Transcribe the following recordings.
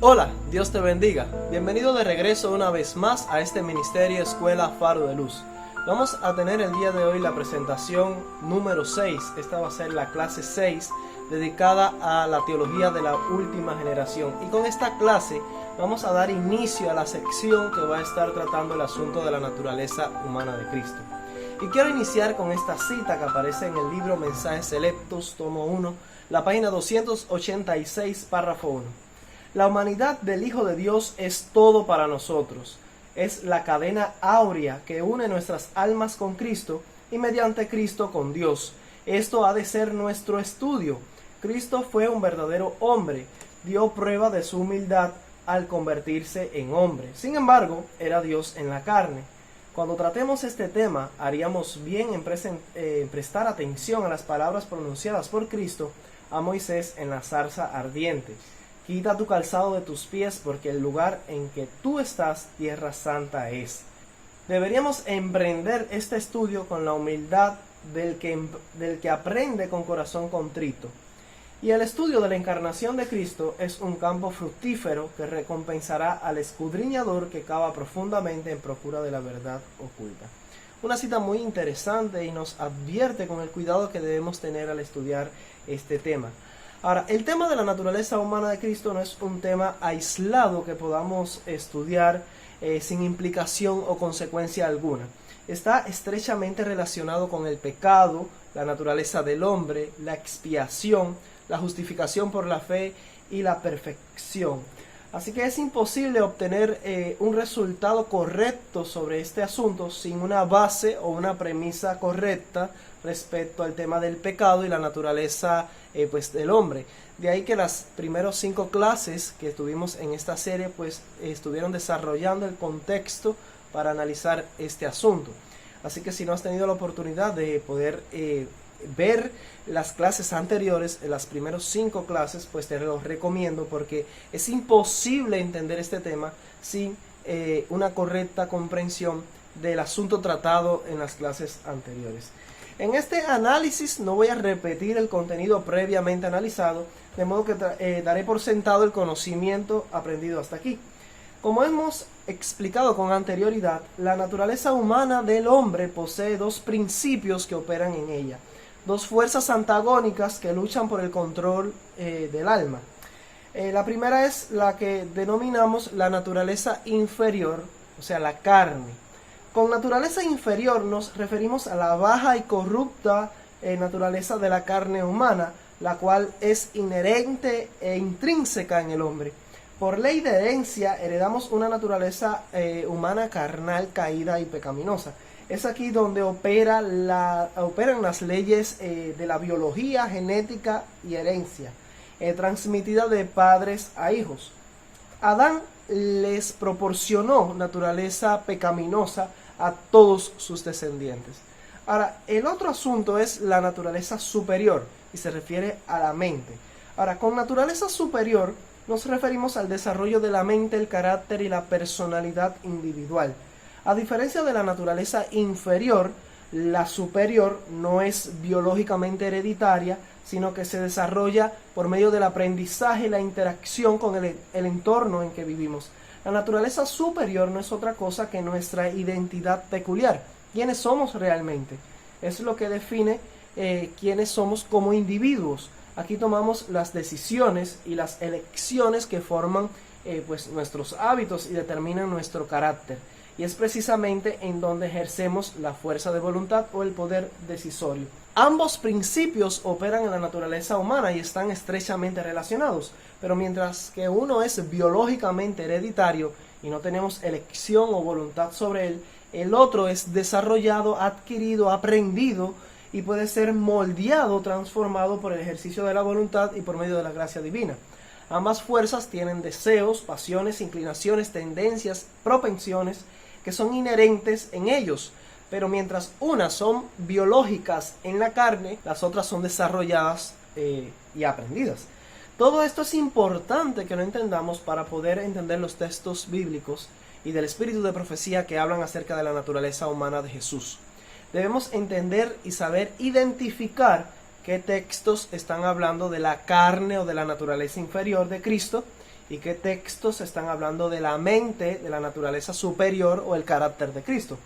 Hola, Dios te bendiga. Bienvenido de regreso una vez más a este ministerio Escuela Faro de Luz. Vamos a tener el día de hoy la presentación número 6. Esta va a ser la clase 6 dedicada a la teología de la última generación. Y con esta clase vamos a dar inicio a la sección que va a estar tratando el asunto de la naturaleza humana de Cristo. Y quiero iniciar con esta cita que aparece en el libro Mensajes Selectos, tomo 1, la página 286, párrafo 1. La humanidad del Hijo de Dios es todo para nosotros. Es la cadena áurea que une nuestras almas con Cristo y mediante Cristo con Dios. Esto ha de ser nuestro estudio. Cristo fue un verdadero hombre. Dio prueba de su humildad al convertirse en hombre. Sin embargo, era Dios en la carne. Cuando tratemos este tema, haríamos bien en prestar atención a las palabras pronunciadas por Cristo a Moisés en la zarza ardiente. Quita tu calzado de tus pies, porque el lugar en que tú estás, tierra santa es. Deberíamos emprender este estudio con la humildad del que aprende con corazón contrito. Y el estudio de la encarnación de Cristo es un campo fructífero que recompensará al escudriñador que cava profundamente en procura de la verdad oculta. Una cita muy interesante y nos advierte con el cuidado que debemos tener al estudiar este tema. Ahora, el tema de la naturaleza humana de Cristo no es un tema aislado que podamos estudiar sin implicación o consecuencia alguna. Está estrechamente relacionado con el pecado, la naturaleza del hombre, la expiación, la justificación por la fe y la perfección. Así que es imposible obtener un resultado correcto sobre este asunto sin una base o una premisa correcta respecto al tema del pecado y la naturaleza del hombre. De ahí que las primeros 5 clases que tuvimos en esta serie estuvieron desarrollando el contexto para analizar este asunto. Así que si no has tenido la oportunidad de poder ver las clases anteriores, las primeras 5 clases, pues te los recomiendo, porque es imposible entender este tema sin una correcta comprensión del asunto tratado en las clases anteriores. En este análisis no voy a repetir el contenido previamente analizado, de modo que daré por sentado el conocimiento aprendido hasta aquí. Como hemos explicado con anterioridad, la naturaleza humana del hombre posee 2 principios que operan en ella, 2 fuerzas antagónicas que luchan por el control del alma. La primera es la que denominamos la naturaleza inferior, o sea, la carne. Con naturaleza inferior nos referimos a la baja y corrupta naturaleza de la carne humana, la cual es inherente e intrínseca en el hombre. Por ley de herencia heredamos una naturaleza humana carnal, caída y pecaminosa. Es aquí donde operan las leyes de la biología, genética y herencia, transmitida de padres a hijos. Adán les proporcionó naturaleza pecaminosa a todos sus descendientes. Ahora, el otro asunto es la naturaleza superior y se refiere a la mente. Ahora, con naturaleza superior nos referimos al desarrollo de la mente, el carácter y la personalidad individual. A diferencia de la naturaleza inferior, la superior no es biológicamente hereditaria, sino que se desarrolla por medio del aprendizaje y la interacción con el entorno en que vivimos. La naturaleza superior no es otra cosa que nuestra identidad peculiar. ¿Quiénes somos realmente? Es lo que define quiénes somos como individuos. Aquí tomamos las decisiones y las elecciones que forman nuestros hábitos y determinan nuestro carácter. Y es precisamente en donde ejercemos la fuerza de voluntad o el poder decisorio. Ambos principios operan en la naturaleza humana y están estrechamente relacionados, pero mientras que uno es biológicamente hereditario y no tenemos elección o voluntad sobre él, el otro es desarrollado, adquirido, aprendido y puede ser moldeado, transformado por el ejercicio de la voluntad y por medio de la gracia divina. Ambas fuerzas tienen deseos, pasiones, inclinaciones, tendencias, propensiones que son inherentes en ellos, pero mientras unas son biológicas en la carne, las otras son desarrolladas y aprendidas. Todo esto es importante que lo entendamos para poder entender los textos bíblicos y del espíritu de profecía que hablan acerca de la naturaleza humana de Jesús. Debemos entender y saber identificar qué textos están hablando de la carne o de la naturaleza inferior de Cristo y qué textos están hablando de la mente, de la naturaleza superior o el carácter de Cristo.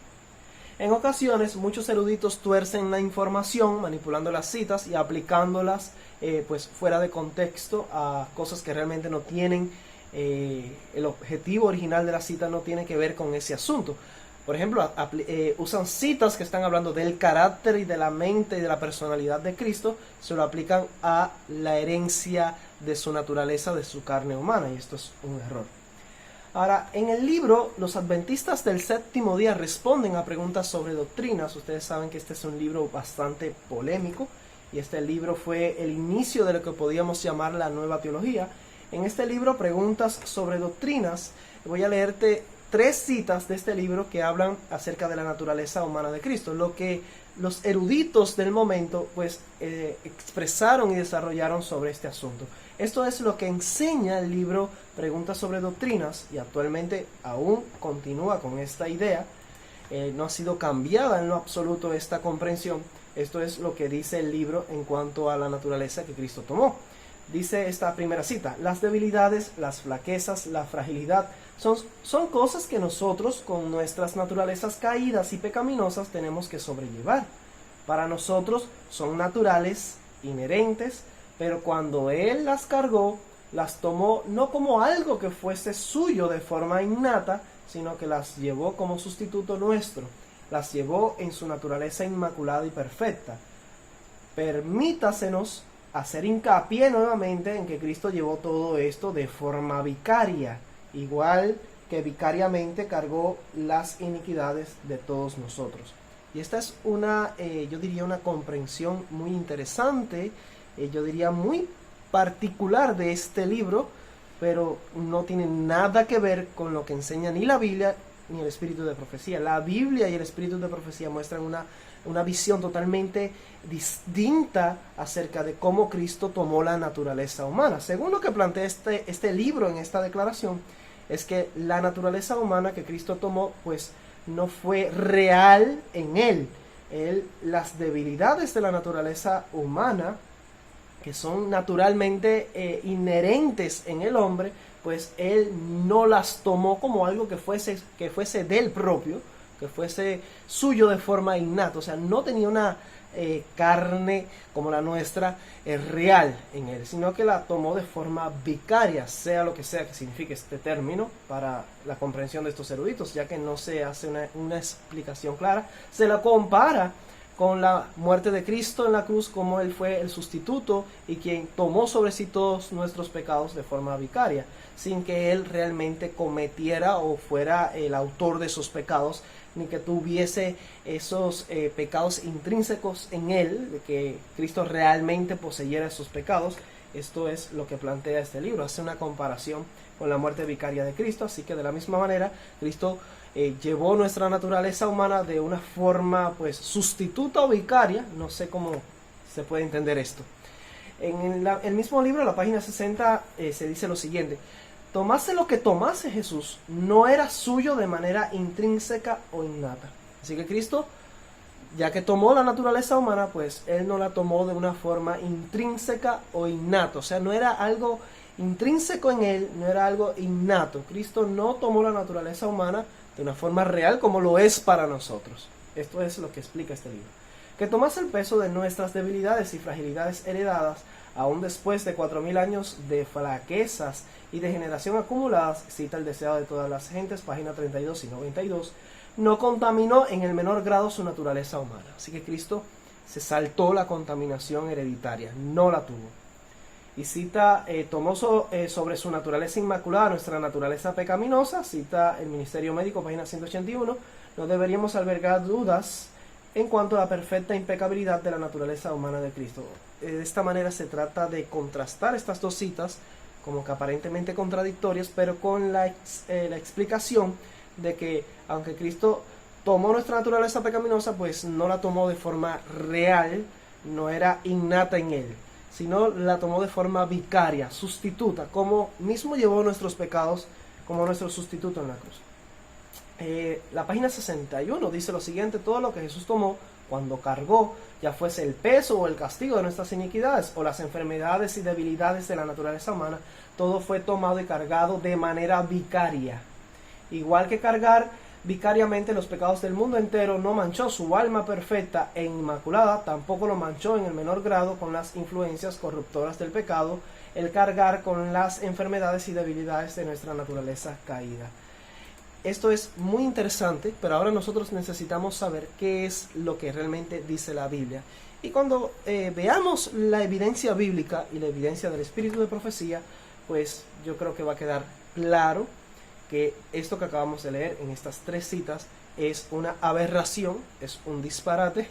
En ocasiones, muchos eruditos tuercen la información, manipulando las citas y aplicándolas pues fuera de contexto a cosas que realmente no tienen, el objetivo original de la cita no tiene que ver con ese asunto. Por ejemplo, usan citas que están hablando del carácter y de la mente y de la personalidad de Cristo, se lo aplican a la herencia de su naturaleza, de su carne humana, y esto es un error. Ahora, en el libro, los adventistas del séptimo día responden a preguntas sobre doctrinas. Ustedes saben que este es un libro bastante polémico, y este libro fue el inicio de lo que podíamos llamar la nueva teología. En este libro, preguntas sobre doctrinas, voy a leerte 3 citas de este libro que hablan acerca de la naturaleza humana de Cristo, lo que los eruditos del momento pues expresaron y desarrollaron sobre este asunto. Esto es lo que enseña el libro Preguntas sobre Doctrinas, y actualmente aún continúa con esta idea. No ha sido cambiada en lo absoluto esta comprensión. Esto es lo que dice el libro en cuanto a la naturaleza que Cristo tomó. Dice esta primera cita: las debilidades, las flaquezas, la fragilidad son cosas que nosotros con nuestras naturalezas caídas y pecaminosas tenemos que sobrellevar. Para nosotros son naturales, inherentes, pero cuando Él las cargó, las tomó no como algo que fuese suyo de forma innata, sino que las llevó como sustituto nuestro, las llevó en su naturaleza inmaculada y perfecta. Permítasenos hacer hincapié nuevamente en que Cristo llevó todo esto de forma vicaria, igual que vicariamente cargó las iniquidades de todos nosotros. Y esta es una, yo diría, una comprensión muy interesante, yo diría muy particular de este libro, pero no tiene nada que ver con lo que enseña ni la Biblia ni el espíritu de profecía. La Biblia y el espíritu de profecía muestran una visión totalmente distinta acerca de cómo Cristo tomó la naturaleza humana. Según lo que plantea este libro en esta declaración, es que la naturaleza humana que Cristo tomó, pues no fue real en Él. Las debilidades de la naturaleza humana, que son naturalmente inherentes en el hombre, pues Él no las tomó como algo que fuese del propio, que fuese suyo de forma innata. O sea, no tenía una carne como la nuestra real en Él, sino que la tomó de forma vicaria, sea lo que sea que signifique este término para la comprensión de estos eruditos, ya que no se hace una explicación clara. Se la compara con la muerte de Cristo en la cruz, como Él fue el sustituto y quien tomó sobre sí todos nuestros pecados de forma vicaria, sin que Él realmente cometiera o fuera el autor de esos pecados, ni que tuviese esos pecados intrínsecos en Él, de que Cristo realmente poseyera esos pecados. Esto es lo que plantea este libro, hace una comparación con la muerte vicaria de Cristo. Así que de la misma manera, Cristo llevó nuestra naturaleza humana de una forma pues sustituta o vicaria. No sé cómo se puede entender esto. En el mismo libro, la página 60, se dice lo siguiente: tomase lo que tomase Jesús, no era suyo de manera intrínseca o innata. Así que Cristo, ya que tomó la naturaleza humana, pues Él no la tomó de una forma intrínseca o innata. O sea, no era algo intrínseco en Él, no era algo innato. Cristo no tomó la naturaleza humana de una forma real como lo es para nosotros. Esto es lo que explica este libro. Que tomase el peso de nuestras debilidades y fragilidades heredadas, aún después de 4000 años de flaquezas y degeneración acumuladas, cita El deseo de todas las gentes, página 32 y 92, no contaminó en el menor grado su naturaleza humana. Así que Cristo se saltó la contaminación hereditaria, no la tuvo. Y cita, tomó sobre su naturaleza inmaculada nuestra naturaleza pecaminosa, cita el Ministerio Médico, página 181, no deberíamos albergar dudas en cuanto a la perfecta impecabilidad de la naturaleza humana de Cristo. De esta manera se trata de contrastar estas dos citas, como que aparentemente contradictorias, pero con la explicación de que aunque Cristo tomó nuestra naturaleza pecaminosa, pues no la tomó de forma real, no era innata en Él, sino la tomó de forma vicaria, sustituta, como mismo llevó nuestros pecados como nuestro sustituto en la cruz. La página 61 dice lo siguiente: todo lo que Jesús tomó cuando cargó, ya fuese el peso o el castigo de nuestras iniquidades o las enfermedades y debilidades de la naturaleza humana, todo fue tomado y cargado de manera vicaria. Igual que cargar vicariamente los pecados del mundo entero no manchó su alma perfecta e inmaculada, tampoco lo manchó en el menor grado con las influencias corruptoras del pecado, el cargar con las enfermedades y debilidades de nuestra naturaleza caída. Esto es muy interesante, pero ahora nosotros necesitamos saber qué es lo que realmente dice la Biblia. Y cuando veamos la evidencia bíblica y la evidencia del espíritu de profecía, pues yo creo que va a quedar claro que esto que acabamos de leer en estas 3 citas es una aberración, es un disparate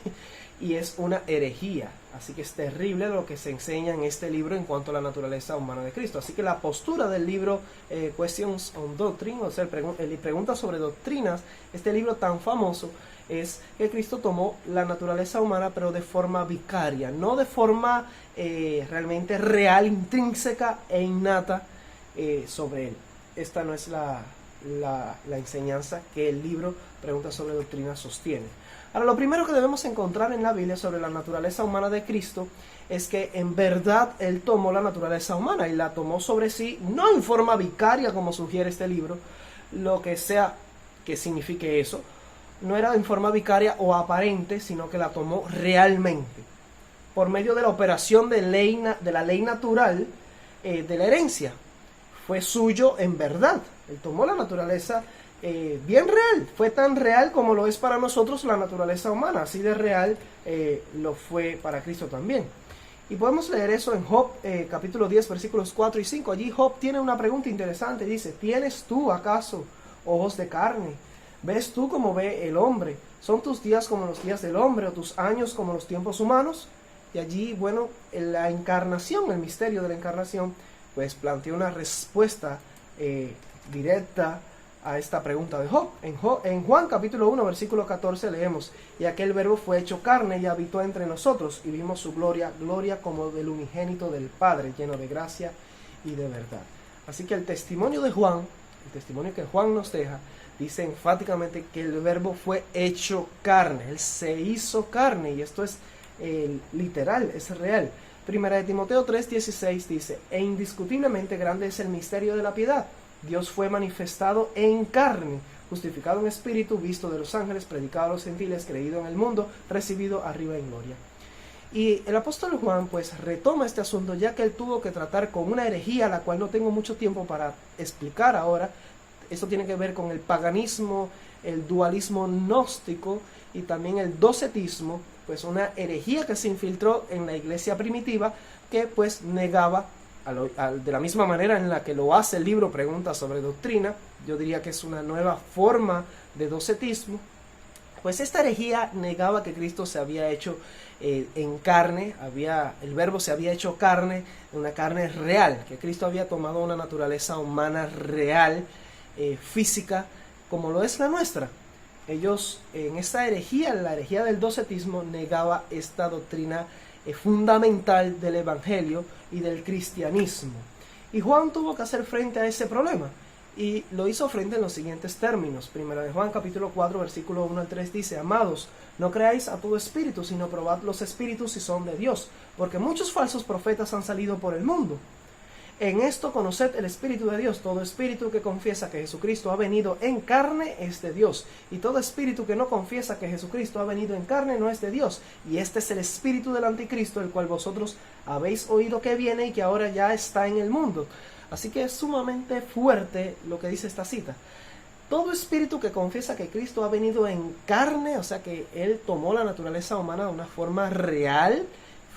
y es una herejía. Así que es terrible lo que se enseña en este libro en cuanto a la naturaleza humana de Cristo. Así que la postura del libro Questions on Doctrine, o sea, preguntas sobre doctrinas, este libro tan famoso, es que Cristo tomó la naturaleza humana pero de forma vicaria, no de forma realmente real, intrínseca e innata sobre él. Esta no es la enseñanza que el libro Preguntas sobre Doctrina sostiene. Ahora, lo primero que debemos encontrar en la Biblia sobre la naturaleza humana de Cristo es que en verdad Él tomó la naturaleza humana y la tomó sobre sí, no en forma vicaria como sugiere este libro, lo que sea que signifique eso, no era en forma vicaria o aparente, sino que la tomó realmente, por medio de la operación de la ley natural de la herencia. Fue suyo en verdad. Él tomó la naturaleza bien real. Fue tan real como lo es para nosotros la naturaleza humana. Así de real lo fue para Cristo también. Y podemos leer eso en Job capítulo 10 versículos 4 y 5. Allí Job tiene una pregunta interesante. Dice: ¿tienes tú acaso ojos de carne? ¿Ves tú como ve el hombre? ¿Son tus días como los días del hombre o tus años como los tiempos humanos? Y allí, bueno, la encarnación, el misterio de la encarnación, pues plantea una respuesta directa a esta pregunta de Job. En Juan capítulo 1 versículo 14 leemos: y aquel verbo fue hecho carne y habitó entre nosotros, y vimos su gloria, gloria como del unigénito del Padre, lleno de gracia y de verdad. Así que el testimonio de Juan, el testimonio que Juan nos deja, dice enfáticamente que el verbo fue hecho carne. Él se hizo carne, y esto es literal, es real. Primera de Timoteo 3:16 dice: e indiscutiblemente grande es el misterio de la piedad. Dios fue manifestado en carne, justificado en espíritu, visto de los ángeles, predicado a los gentiles, creído en el mundo, recibido arriba en gloria. Y el apóstol Juan pues retoma este asunto, ya que él tuvo que tratar con una herejía, la cual no tengo mucho tiempo para explicar ahora. Esto tiene que ver con el paganismo, el dualismo gnóstico y también el docetismo, pues una herejía que se infiltró en la iglesia primitiva, que pues negaba, de la misma manera en la que lo hace el libro Preguntas sobre Doctrina, yo diría que es una nueva forma de docetismo. Pues esta herejía negaba que Cristo se había hecho en carne, el verbo se había hecho carne, una carne real, que Cristo había tomado una naturaleza humana real, física, como lo es la nuestra. Ellos en esta herejía, la herejía del docetismo, negaba esta doctrina fundamental del evangelio y del cristianismo. Y Juan tuvo que hacer frente a ese problema, y lo hizo frente en los siguientes términos. Primera de Juan capítulo 4 versículo 1 al 3 dice: amados, no creáis a todo espíritu, sino probad los espíritus si son de Dios, porque muchos falsos profetas han salido por el mundo. En esto conoced el Espíritu de Dios. Todo espíritu que confiesa que Jesucristo ha venido en carne es de Dios, y todo espíritu que no confiesa que Jesucristo ha venido en carne no es de Dios. Y este es el espíritu del anticristo, el cual vosotros habéis oído que viene y que ahora ya está en el mundo. Así que es sumamente fuerte lo que dice esta cita. Todo espíritu que confiesa que Cristo ha venido en carne, o sea que Él tomó la naturaleza humana de una forma real,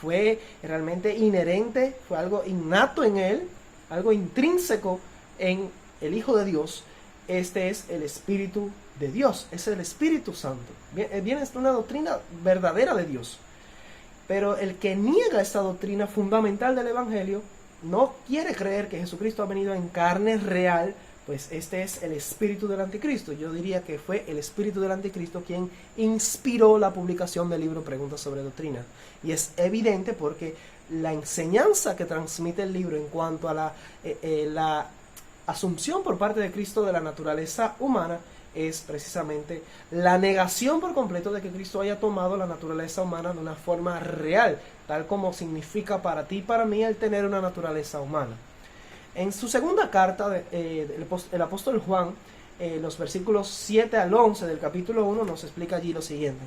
fue realmente inherente, fue algo innato en Él, algo intrínseco en el Hijo de Dios. Este es el Espíritu de Dios, es el Espíritu Santo. Viene una doctrina verdadera de Dios. Pero el que niega esta doctrina fundamental del Evangelio, no quiere creer que Jesucristo ha venido en carne real, pues este es el espíritu del anticristo. Yo diría que fue el espíritu del anticristo quien inspiró la publicación del libro Preguntas sobre Doctrina. Y es evidente porque la enseñanza que transmite el libro en cuanto a la asunción por parte de Cristo de la naturaleza humana es precisamente la negación por completo de que Cristo haya tomado la naturaleza humana de una forma real, tal como significa para ti y para mí el tener una naturaleza humana. En su segunda carta, el apóstol Juan, los versículos 7 al 11 del capítulo 1, nos explica allí lo siguiente.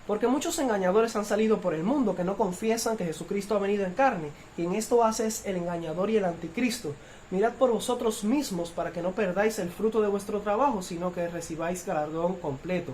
Porque muchos engañadores han salido por el mundo que no confiesan que Jesucristo ha venido en carne. Quien esto hace es el engañador y el anticristo. Mirad por vosotros mismos para que no perdáis el fruto de vuestro trabajo, sino que recibáis galardón completo.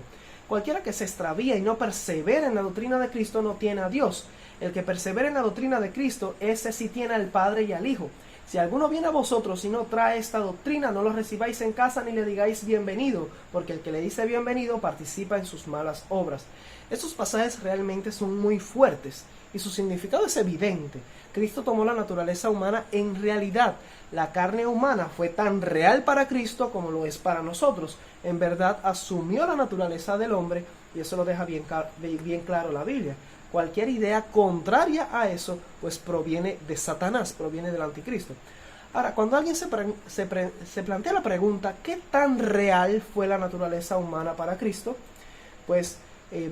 Cualquiera que se extravía y no persevera en la doctrina de Cristo no tiene a Dios. El que persevera en la doctrina de Cristo, ese sí tiene al Padre y al Hijo. Si alguno viene a vosotros y no trae esta doctrina, no lo recibáis en casa ni le digáis bienvenido, porque el que le dice bienvenido participa en sus malas obras. Estos pasajes realmente son muy fuertes y su significado es evidente. Cristo tomó la naturaleza humana en realidad. La carne humana fue tan real para Cristo como lo es para nosotros. En verdad asumió la naturaleza del hombre y eso lo deja bien claro la Biblia. Cualquier idea contraria a eso pues proviene de Satanás, proviene del anticristo. Ahora, cuando alguien se plantea la pregunta ¿qué tan real fue la naturaleza humana para Cristo? Pues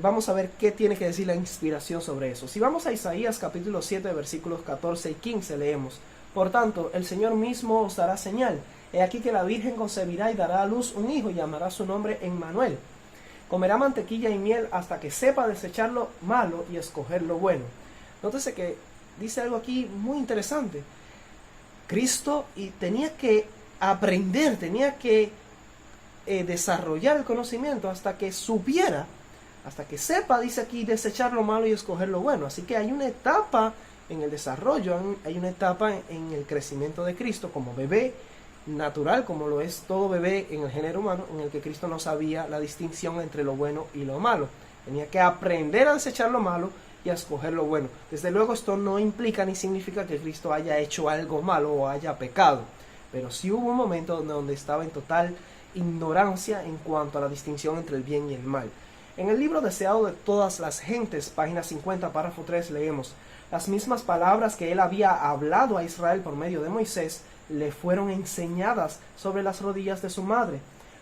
vamos a ver qué tiene que decir la inspiración sobre eso. Si vamos a Isaías capítulo 7 versículos 14 y 15 leemos: Por tanto, el Señor mismo os dará señal. He aquí que la Virgen concebirá y dará a luz un hijo y llamará su nombre Emmanuel. Comerá mantequilla y miel hasta que sepa desechar lo malo y escoger lo bueno. Nótese que dice algo aquí muy interesante. Cristo tenía que aprender, tenía que desarrollar el conocimiento hasta que supiera, hasta que sepa, dice aquí, desechar lo malo y escoger lo bueno. Así que hay una etapa en el desarrollo, hay una etapa en el crecimiento de Cristo como bebé natural, como lo es todo bebé en el género humano, en el que Cristo no sabía la distinción entre lo bueno y lo malo. Tenía que aprender a desechar lo malo y a escoger lo bueno. Desde luego esto no implica ni significa que Cristo haya hecho algo malo o haya pecado, pero sí hubo un momento donde estaba en total ignorancia en cuanto a la distinción entre el bien y el mal. En el libro Deseado de todas las gentes, página 50, párrafo 3, leemos: Las mismas palabras que él había hablado a Israel por medio de Moisés le fueron enseñadas sobre las rodillas de su madre.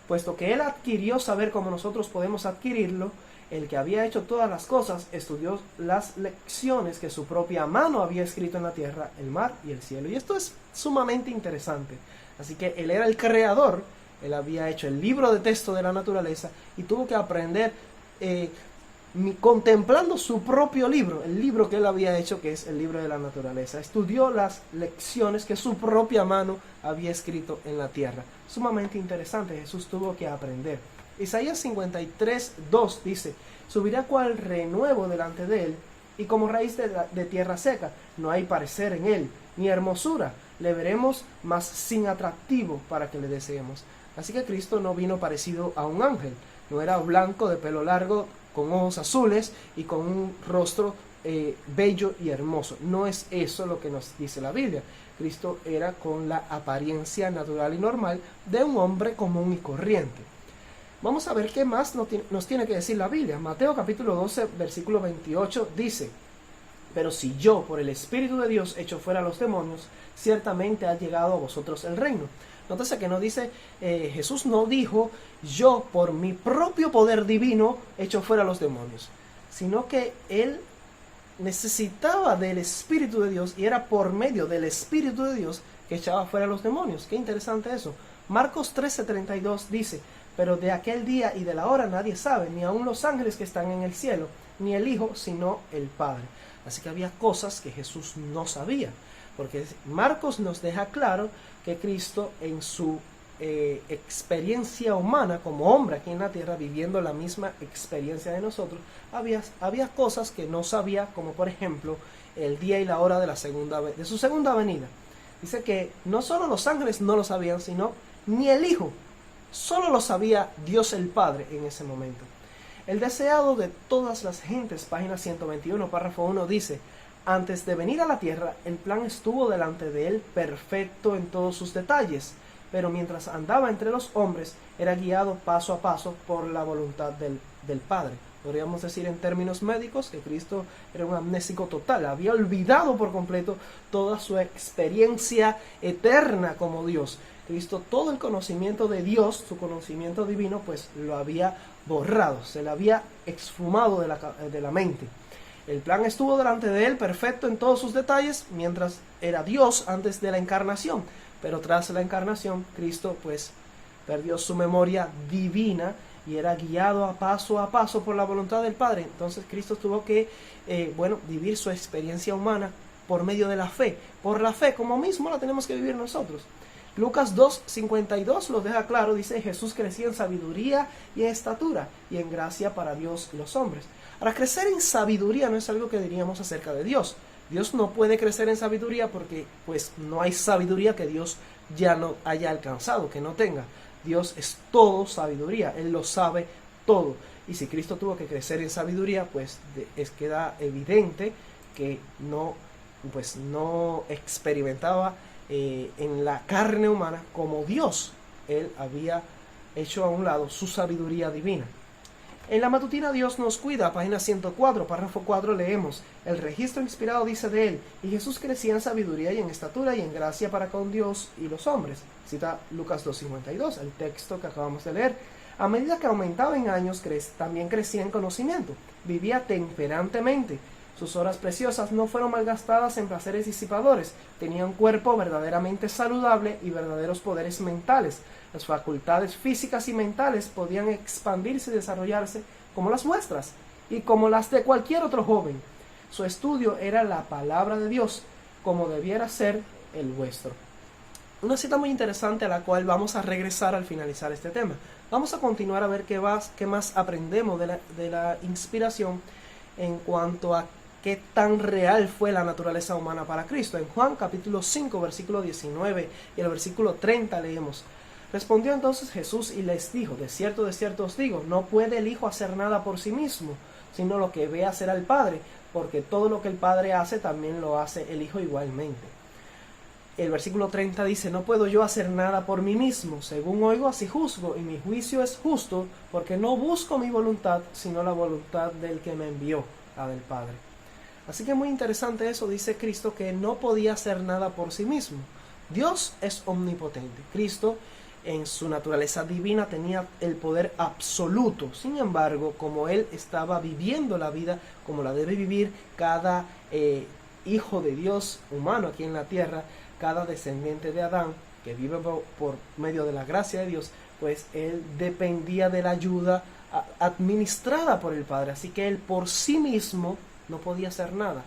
Puesto que él adquirió saber como nosotros podemos adquirirlo, el que había hecho todas las cosas estudió las lecciones que su propia mano había escrito en la tierra, el mar y el cielo. Y esto es sumamente interesante. Así que él era el creador, él había hecho el libro de texto de la naturaleza y tuvo que aprender contemplando su propio libro, el libro que él había hecho, que es el libro de la naturaleza. Estudió las lecciones que su propia mano había escrito en la tierra. Sumamente interesante, Jesús tuvo que aprender. Isaías 53, 2 dice: Subirá cual renuevo delante de él, y como raíz de tierra seca. No hay parecer en él, ni hermosura. Le veremos, mas sin atractivo para que le deseemos. Así que Cristo no vino parecido a un ángel. No era blanco, de pelo largo, con ojos azules y con un rostro bello y hermoso. No es eso lo que nos dice la Biblia. Cristo era con la apariencia natural y normal de un hombre común y corriente. Vamos a ver qué más nos tiene que decir la Biblia. Mateo capítulo 12, versículo 28 dice: Pero si yo, por el Espíritu de Dios, echo fuera a los demonios, ciertamente ha llegado a vosotros el reino. Nótese que no dice, Jesús no dijo, yo por mi propio poder divino echo fuera a los demonios, sino que él necesitaba del Espíritu de Dios y era por medio del Espíritu de Dios que echaba fuera a los demonios. Qué interesante eso. Marcos 13:32 dice: Pero de aquel día y de la hora nadie sabe, ni aun los ángeles que están en el cielo, ni el Hijo, sino el Padre. Así que había cosas que Jesús no sabía, porque Marcos nos deja claro que Cristo en su experiencia humana como hombre aquí en la tierra, viviendo la misma experiencia de nosotros, había cosas que no sabía, como por ejemplo el día y la hora de su segunda venida. Dice que no solo los ángeles no lo sabían, sino ni el Hijo. Solo lo sabía Dios el Padre en ese momento. El deseado de todas las gentes, página 121, párrafo 1, dice: Antes de venir a la tierra, el plan estuvo delante de él perfecto en todos sus detalles, pero mientras andaba entre los hombres, era guiado paso a paso por la voluntad del Padre. Podríamos decir en términos médicos que Cristo era un amnésico total, había olvidado por completo toda su experiencia eterna como Dios. Cristo todo el conocimiento de Dios, su conocimiento divino, pues lo había borrado, se le había exfumado de la mente. El plan estuvo delante de él perfecto en todos sus detalles, mientras era Dios antes de la encarnación. Pero tras la encarnación, Cristo pues perdió su memoria divina y era guiado a paso por la voluntad del Padre. Entonces Cristo tuvo que vivir su experiencia humana por medio de la fe. Por la fe, como mismo la tenemos que vivir nosotros. Lucas 2:52 lo deja claro, dice: Jesús crecía en sabiduría y en estatura y en gracia para Dios y los hombres. Ahora, crecer en sabiduría no es algo que diríamos acerca de Dios. Dios no puede crecer en sabiduría porque pues no hay sabiduría que Dios ya no haya alcanzado, que no tenga. Dios es todo sabiduría, Él lo sabe todo. Y si Cristo tuvo que crecer en sabiduría, pues queda evidente que no experimentaba en la carne humana como Dios. Él había hecho a un lado su sabiduría divina. En la matutina Dios nos cuida, página 104, párrafo 4, leemos: el registro inspirado dice de él: y Jesús crecía en sabiduría y en estatura y en gracia para con Dios y los hombres. Cita Lucas 2:52, el texto que acabamos de leer. A medida que aumentaba en años, también crecía en conocimiento. Vivía temperantemente. Sus horas preciosas no fueron malgastadas en placeres disipadores. Tenía un cuerpo verdaderamente saludable y verdaderos poderes mentales. Las facultades físicas y mentales podían expandirse y desarrollarse como las nuestras y como las de cualquier otro joven. Su estudio era la palabra de Dios, como debiera ser el vuestro. Una cita muy interesante a la cual vamos a regresar al finalizar este tema. Vamos a continuar a ver qué más aprendemos de la inspiración en cuanto a qué tan real fue la naturaleza humana para Cristo. En Juan capítulo 5, versículo 19 y el versículo 30 leemos: respondió entonces Jesús y les dijo: de cierto os digo, no puede el Hijo hacer nada por sí mismo, sino lo que ve hacer al Padre, porque todo lo que el Padre hace también lo hace el Hijo igualmente. El versículo 30 dice: no puedo yo hacer nada por mí mismo, según oigo así juzgo, y mi juicio es justo, porque no busco mi voluntad, sino la voluntad del que me envió, la del Padre. Así que muy interesante eso, dice Cristo, que no podía hacer nada por sí mismo. Dios es omnipotente. Cristo, en su naturaleza divina, tenía el poder absoluto. Sin embargo, como Él estaba viviendo la vida como la debe vivir cada hijo de Dios humano aquí en la tierra, cada descendiente de Adán que vive por medio de la gracia de Dios, pues Él dependía de la ayuda administrada por el Padre. Así que Él por sí mismo no podía hacer nada.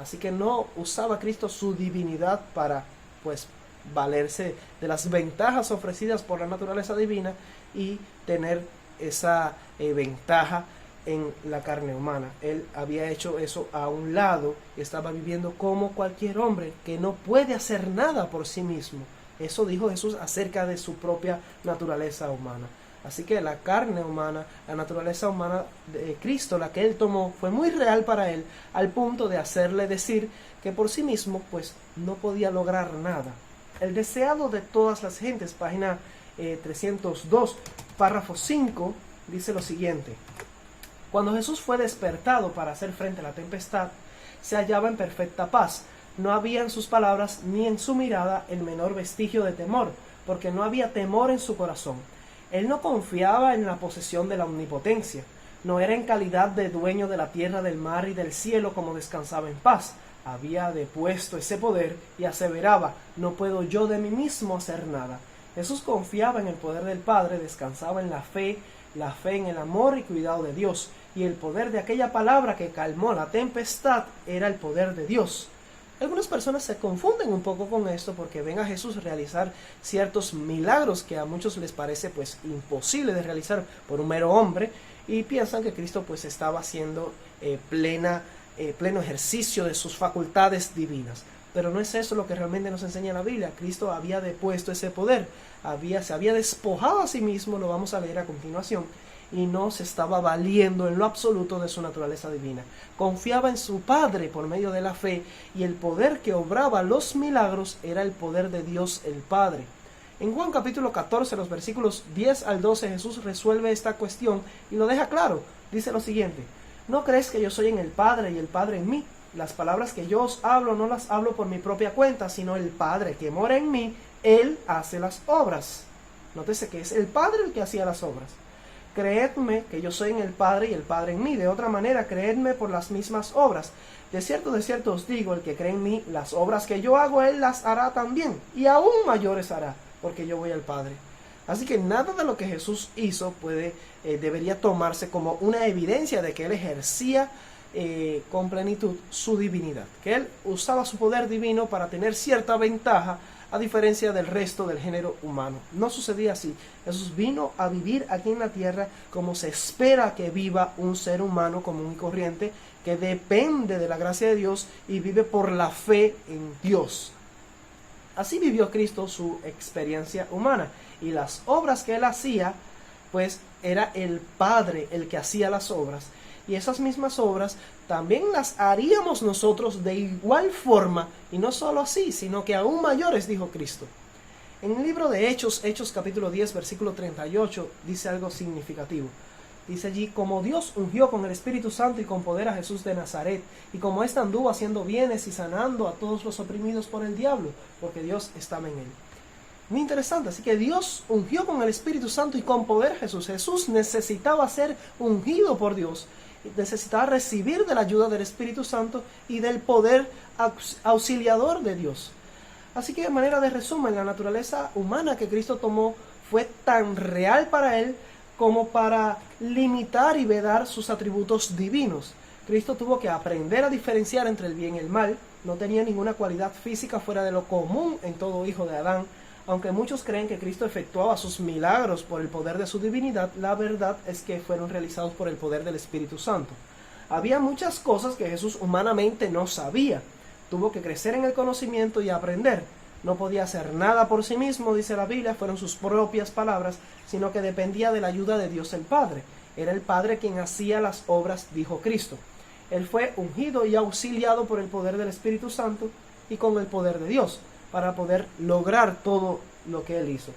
Así que no usaba Cristo su divinidad para pues valerse de las ventajas ofrecidas por la naturaleza divina y tener esa ventaja en la carne humana. Él había hecho eso a un lado y estaba viviendo como cualquier hombre que no puede hacer nada por sí mismo. Eso dijo Jesús acerca de su propia naturaleza humana. Así que la carne humana, la naturaleza humana de Cristo, la que Él tomó, fue muy real para Él, al punto de hacerle decir que por sí mismo pues no podía lograr nada. El deseado de todas las gentes, página 302, párrafo 5, dice lo siguiente: cuando Jesús fue despertado para hacer frente a la tempestad, se hallaba en perfecta paz. No había en sus palabras ni en su mirada el menor vestigio de temor, porque no había temor en su corazón. Él no confiaba en la posesión de la omnipotencia. No era en calidad de dueño de la tierra, del mar y del cielo como descansaba en paz. Había depuesto ese poder y aseveraba: no puedo yo de mí mismo hacer nada. Jesús confiaba en el poder del Padre, descansaba en la fe en el amor y cuidado de Dios, y el poder de aquella palabra que calmó la tempestad era el poder de Dios. Algunas personas se confunden un poco con esto porque ven a Jesús realizar ciertos milagros que a muchos les parece pues imposible de realizar por un mero hombre, y piensan que Cristo pues estaba haciendo pleno ejercicio de sus facultades divinas. Pero no es eso lo que realmente nos enseña la Biblia. Cristo había depuesto ese poder, se había despojado a sí mismo, lo vamos a leer a continuación, y no se estaba valiendo en lo absoluto de su naturaleza divina. Confiaba en su Padre por medio de la fe, y el poder que obraba los milagros era el poder de Dios el Padre. En Juan capítulo 14, los versículos 10 al 12, Jesús resuelve esta cuestión y lo deja claro. Dice lo siguiente: ¿no crees que yo soy en el Padre y el Padre en mí? Las palabras que yo os hablo no las hablo por mi propia cuenta, sino el Padre que mora en mí Él hace las obras. Nótese que es el Padre el que hacía las obras. Creedme que yo soy en el Padre y el Padre en mí. De otra manera, creedme por las mismas obras. De cierto os digo, el que cree en mí, las obras que yo hago, él las hará también. Y aún mayores hará, porque yo voy al Padre. Así que nada de lo que Jesús hizo debería tomarse como una evidencia de que él ejercía con plenitud su divinidad. Que él usaba su poder divino para tener cierta ventaja, a diferencia del resto del género humano. No sucedía así. Jesús vino a vivir aquí en la tierra como se espera que viva un ser humano común y corriente, que depende de la gracia de Dios y vive por la fe en Dios. Así vivió Cristo su experiencia humana. Y las obras que él hacía, pues era el Padre el que hacía las obras. Y esas mismas obras también las haríamos nosotros de igual forma, y no solo así, sino que aún mayores, dijo Cristo. En el libro de Hechos capítulo 10, versículo 38, dice algo significativo. Dice allí: como Dios ungió con el Espíritu Santo y con poder a Jesús de Nazaret, y como éste anduvo haciendo bienes y sanando a todos los oprimidos por el diablo, porque Dios estaba en él. Muy interesante. Así que Dios ungió con el Espíritu Santo y con poder a Jesús. Jesús necesitaba ser ungido por Dios. Necesitaba recibir de la ayuda del Espíritu Santo y del poder auxiliador de Dios. Así que de manera de resumen, la naturaleza humana que Cristo tomó fue tan real para él como para limitar y vedar sus atributos divinos. Cristo tuvo que aprender a diferenciar entre el bien y el mal. No tenía ninguna cualidad física fuera de lo común en todo hijo de Adán. Aunque muchos creen que Cristo efectuaba sus milagros por el poder de su divinidad, la verdad es que fueron realizados por el poder del Espíritu Santo. Había muchas cosas que Jesús humanamente no sabía. Tuvo que crecer en el conocimiento y aprender. No podía hacer nada por sí mismo, dice la Biblia, fueron sus propias palabras, sino que dependía de la ayuda de Dios el Padre. Era el Padre quien hacía las obras, dijo Cristo. Él fue ungido y auxiliado por el poder del Espíritu Santo y con el poder de Dios, para poder lograr todo lo que él hizo.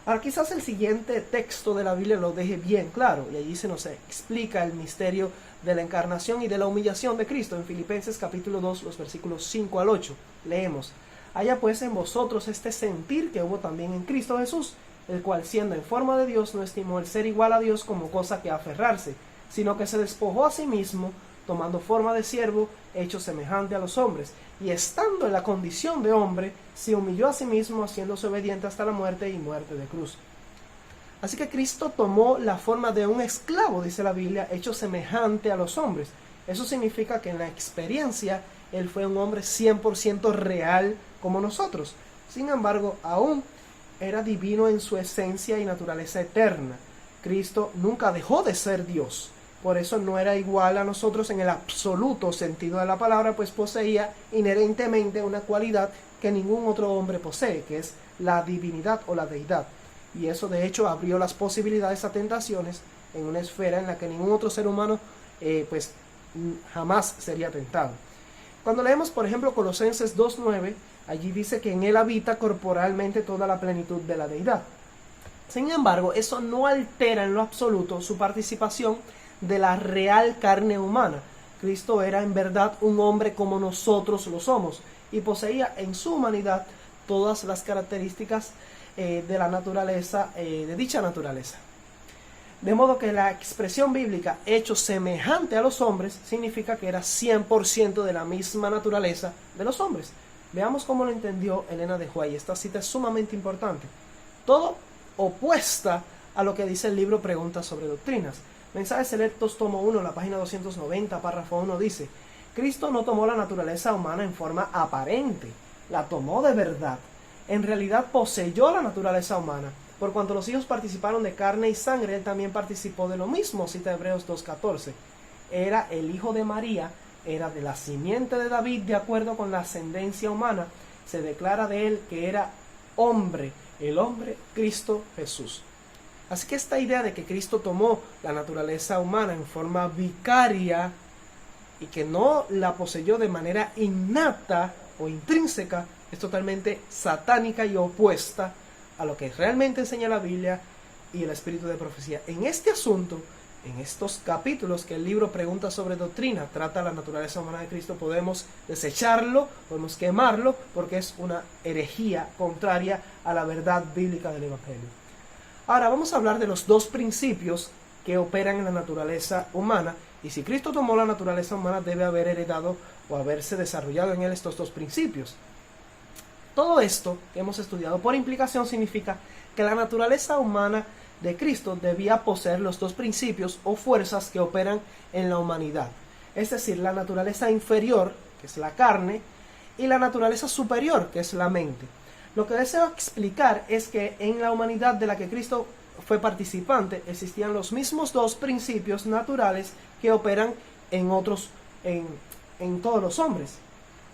Ahora quizás el siguiente texto de la Biblia lo deje bien claro, y allí se nos explica el misterio de la encarnación y de la humillación de Cristo en Filipenses capítulo 2, los versículos 5 al 8. Leemos: haya pues en vosotros este sentir que hubo también en Cristo Jesús, el cual siendo en forma de Dios no estimó el ser igual a Dios como cosa que aferrarse, sino que se despojó a sí mismo, tomando forma de siervo, hecho semejante a los hombres, y estando en la condición de hombre, se humilló a sí mismo, haciéndose obediente hasta la muerte y muerte de cruz. Así que Cristo tomó la forma de un esclavo, dice la Biblia, hecho semejante a los hombres. Eso significa que en la experiencia él fue un hombre 100% real como nosotros. Sin embargo, aún era divino en su esencia y naturaleza eterna. Cristo nunca dejó de ser Dios. Por eso no era igual a nosotros en el absoluto sentido de la palabra, pues poseía inherentemente una cualidad que ningún otro hombre posee, que es la divinidad o la deidad. Y eso de hecho abrió las posibilidades a tentaciones en una esfera en la que ningún otro ser humano jamás sería tentado. Cuando leemos por ejemplo Colosenses 2:9, allí dice que en él habita corporalmente toda la plenitud de la deidad. Sin embargo, eso no altera en lo absoluto su participación de la real carne humana. Cristo era en verdad un hombre como nosotros lo somos y poseía en su humanidad todas las características de la naturaleza, de dicha naturaleza. De modo que la expresión bíblica hecho semejante a los hombres significa que era 100% de la misma naturaleza de los hombres. Veamos cómo lo entendió Elena de White. Esta cita es sumamente importante. Todo opuesta a lo que dice el libro Preguntas sobre Doctrinas. Mensajes Selectos, tomo 1, la página 290, párrafo 1 dice: Cristo no tomó la naturaleza humana en forma aparente, la tomó de verdad. En realidad poseyó la naturaleza humana. Por cuanto los hijos participaron de carne y sangre, él también participó de lo mismo, cita Hebreos 2:14. Era el hijo de María, era de la simiente de David, de acuerdo con la ascendencia humana. Se declara de él que era hombre, el hombre Cristo Jesús. Así que esta idea de que Cristo tomó la naturaleza humana en forma vicaria y que no la poseyó de manera innata o intrínseca es totalmente satánica y opuesta a lo que realmente enseña la Biblia y el espíritu de profecía. En este asunto, en estos capítulos que el libro Preguntas sobre Doctrina trata la naturaleza humana de Cristo, podemos desecharlo, podemos quemarlo, porque es una herejía contraria a la verdad bíblica del Evangelio. Ahora vamos a hablar de los dos principios que operan en la naturaleza humana, y si Cristo tomó la naturaleza humana, debe haber heredado o haberse desarrollado en él estos dos principios. Todo esto que hemos estudiado por implicación significa que la naturaleza humana de Cristo debía poseer los dos principios o fuerzas que operan en la humanidad, es decir, la naturaleza inferior, que es la carne, y la naturaleza superior, que es la mente. Lo que deseo explicar es que en la humanidad de la que Cristo fue participante existían los mismos dos principios naturales que operan en todos los hombres.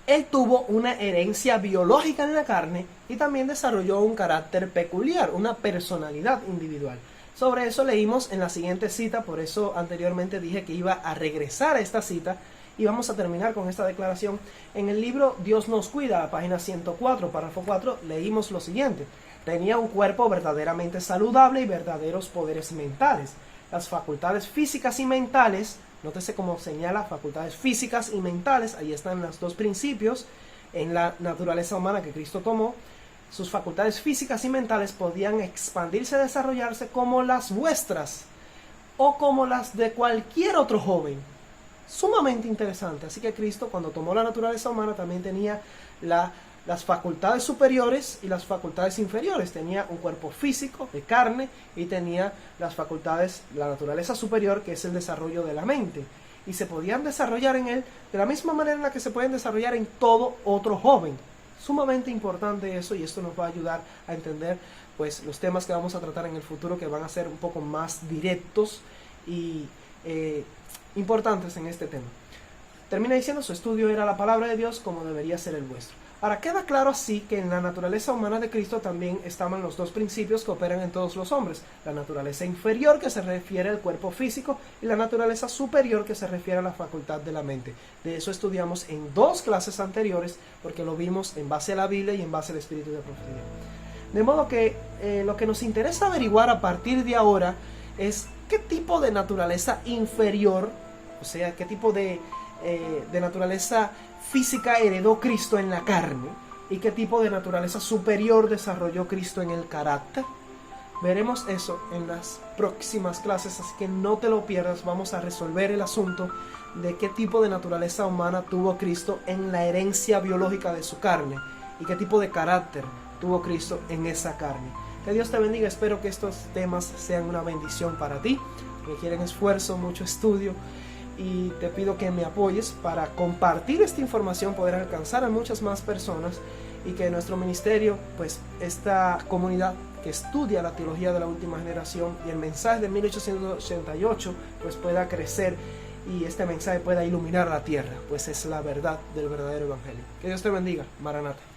Él tuvo una herencia biológica en la carne y también desarrolló un carácter peculiar, una personalidad individual. Sobre eso leímos en la siguiente cita, por eso anteriormente dije que iba a regresar a esta cita y vamos a terminar con esta declaración. En el libro Dios nos cuida, página 104, párrafo 4, leímos lo siguiente: tenía un cuerpo verdaderamente saludable y verdaderos poderes mentales. Las facultades físicas y mentales, nótese cómo señala facultades físicas y mentales, ahí están los dos principios en la naturaleza humana que Cristo tomó. Sus facultades físicas y mentales podían expandirse y desarrollarse como las vuestras o como las de cualquier otro joven. Sumamente interesante. Así que Cristo, cuando tomó la naturaleza humana, también tenía las facultades superiores y las facultades inferiores. Tenía un cuerpo físico de carne y tenía las facultades, la naturaleza superior, que es el desarrollo de la mente, y se podían desarrollar en él de la misma manera en la que se pueden desarrollar en todo otro joven. Sumamente importante eso, y esto nos va a ayudar a entender pues los temas que vamos a tratar en el futuro, que van a ser un poco más directos y importantes en este tema. Termina diciendo: su estudio era la palabra de Dios como debería ser el vuestro. Ahora queda claro así que en la naturaleza humana de Cristo también estaban los dos principios que operan en todos los hombres: la naturaleza inferior, que se refiere al cuerpo físico, y la naturaleza superior, que se refiere a la facultad de la mente. De eso estudiamos en dos clases anteriores, porque lo vimos en base a la Biblia y en base al espíritu de profecía. De modo que lo que nos interesa averiguar a partir de ahora es qué tipo de naturaleza inferior, o sea, qué tipo de naturaleza física heredó Cristo en la carne y qué tipo de naturaleza superior desarrolló Cristo en el carácter. Veremos eso en las próximas clases, así que no te lo pierdas. Vamos a resolver el asunto de qué tipo de naturaleza humana tuvo Cristo en la herencia biológica de su carne y qué tipo de carácter tuvo Cristo en esa carne. Que Dios te bendiga. Espero que estos temas sean una bendición para ti. Requieren esfuerzo, mucho estudio, y te pido que me apoyes para compartir esta información, poder alcanzar a muchas más personas, y que nuestro ministerio, pues esta comunidad que estudia la teología de la última generación y el mensaje de 1888, pues pueda crecer y este mensaje pueda iluminar la tierra, pues es la verdad del verdadero evangelio. Que Dios te bendiga. Maranata.